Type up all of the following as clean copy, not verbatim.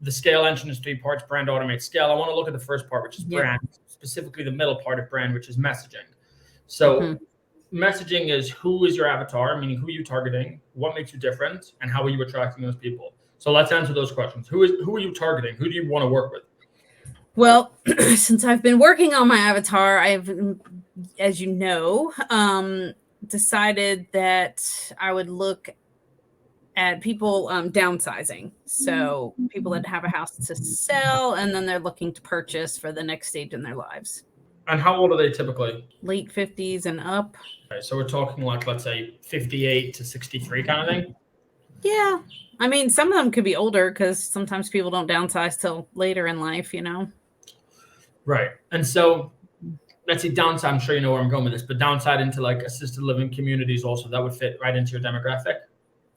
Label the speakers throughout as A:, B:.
A: the scale engine is 3 parts: brand, automate, scale. I want to look at the first part, which is brand, specifically the middle part of brand, which is messaging. So messaging is who is your avatar, meaning who are you targeting, what makes you different, and how are you attracting those people? So let's answer those questions. Who are you targeting? Who do you want to work with?
B: Well, since I've been working on my avatar, I've, as you know, decided that I would look at people downsizing. So people that have a house to sell and then they're looking to purchase for the next stage in their lives.
A: And how old are they typically?
B: Late 50s and up.
A: Okay, so we're talking like, let's say 58 to 63 kind of thing?
B: Yeah. I mean, some of them could be older because sometimes people don't downsize till later in life, you know?
A: Right. And so let's say downside, I'm sure you know where I'm going with this, but downside into like assisted living communities also, that would fit right into your demographic?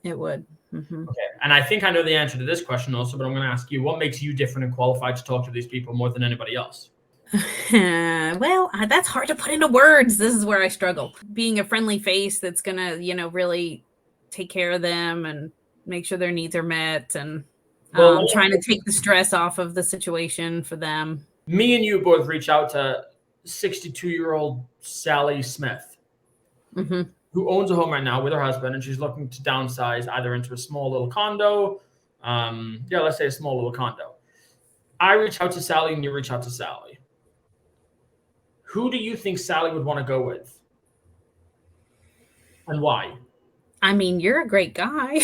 B: It would.
A: Okay. And I think I know the answer to this question also, but I'm going to ask you, what makes you different and qualified to talk to these people more than anybody else?
B: Well, that's hard to put into words. This is where I struggle. Being a friendly face that's going to, you know, really take care of them and make sure their needs are met, and trying to take the stress off of the situation for them.
A: Me and you both reach out to 62-year-old Sally Smith, who owns a home right now with her husband, and she's looking to downsize either into a small little condo. Let's say a small little condo. I reach out to Sally and you reach out to Sally. Who do you think Sally would want to go with? And why?
B: I mean, you're a great guy,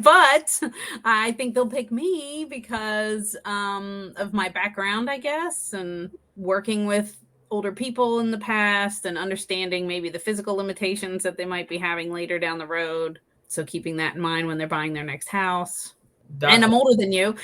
B: but I think they'll pick me because of my background, I guess, and working with older people in the past and understanding maybe the physical limitations that they might be having later down the road. So keeping that in mind when they're buying their next house. And I'm older than you.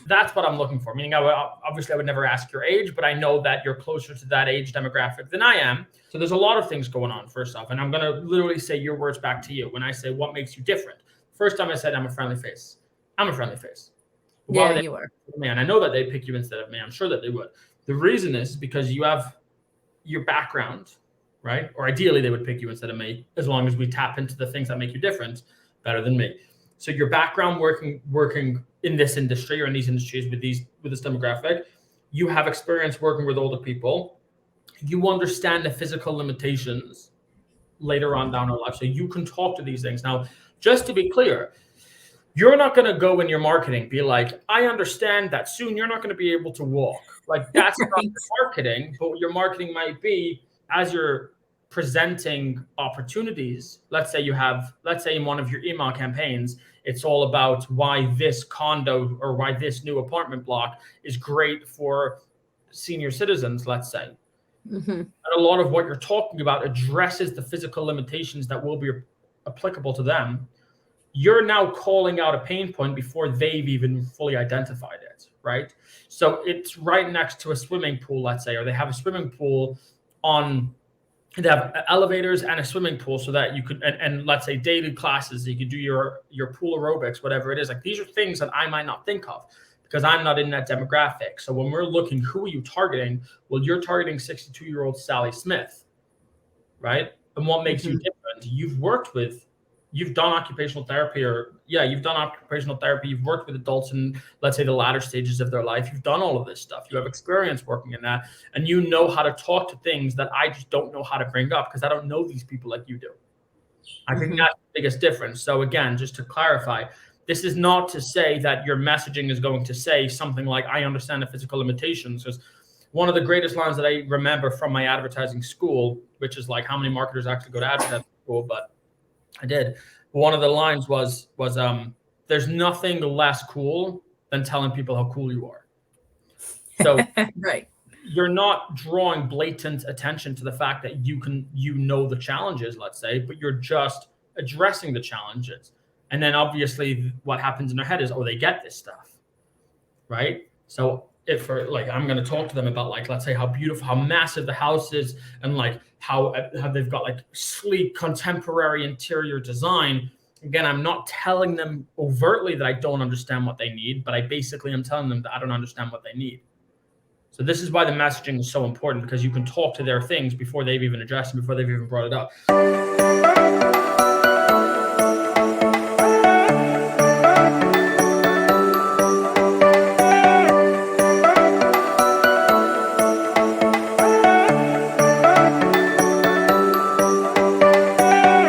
A: That's what I'm looking for. Meaning, obviously, I would never ask your age, but I know that you're closer to that age demographic than I am. So there's a lot of things going on, first off. And I'm going to literally say your words back to you when I say, what makes you different? First time I said, I'm a friendly face. I'm a friendly face.
B: Yeah, you are.
A: Man, I know that they'd pick you instead of me. I'm sure that they would. The reason is because you have your background, right? Or ideally, they would pick you instead of me, as long as we tap into the things that make you different better than me. So your background working in this industry or in these industries with this demographic, you have experience working with older people. You understand the physical limitations later on down our life, so you can talk to these things. Now, just to be clear, you're not going to go in your marketing be like, I understand that soon you're not going to be able to walk. Like, that's not marketing, but your marketing might be as you're presenting opportunities. Let's say in one of your email campaigns, it's all about why this condo or why this new apartment block is great for senior citizens, let's say. And a lot of what you're talking about addresses the physical limitations that will be applicable to them. You're now calling out a pain point before they've even fully identified it, right? So it's right next to a swimming pool, let's say, or they have a swimming pool they have elevators and a swimming pool so that you could, and let's say daily classes, you could do your pool aerobics, whatever it is. Like, these are things that I might not think of because I'm not in that demographic. So when we're looking, who are you targeting? Well, you're targeting 62-year-old Sally Smith, right? And what makes you different? You've done occupational therapy, you've worked with adults in, let's say, the latter stages of their life. You've done all of this stuff. You have experience working in that, and you know how to talk to things that I just don't know how to bring up because I don't know these people like you do. I think that's the biggest difference. So again, just to clarify, this is not to say that your messaging is going to say something like, I understand the physical limitations. Because one of the greatest lines that I remember from my advertising school, which is like, how many marketers actually go to advertising school, but I did. One of the lines was there's nothing less cool than telling people how cool you are. So
B: right.
A: You're not drawing blatant attention to the fact that you know the challenges, let's say, but you're just addressing the challenges. And then obviously what happens in their head is, oh, they get this stuff, right? So I'm going to talk to them about, like, let's say how beautiful, how massive the house is, and like how they've got like sleek contemporary interior design. Again, I'm not telling them overtly that I don't understand what they need, but I basically am telling them that I don't understand what they need. So this is why the messaging is so important, because you can talk to their things before they've even addressed them, before they've even brought it up.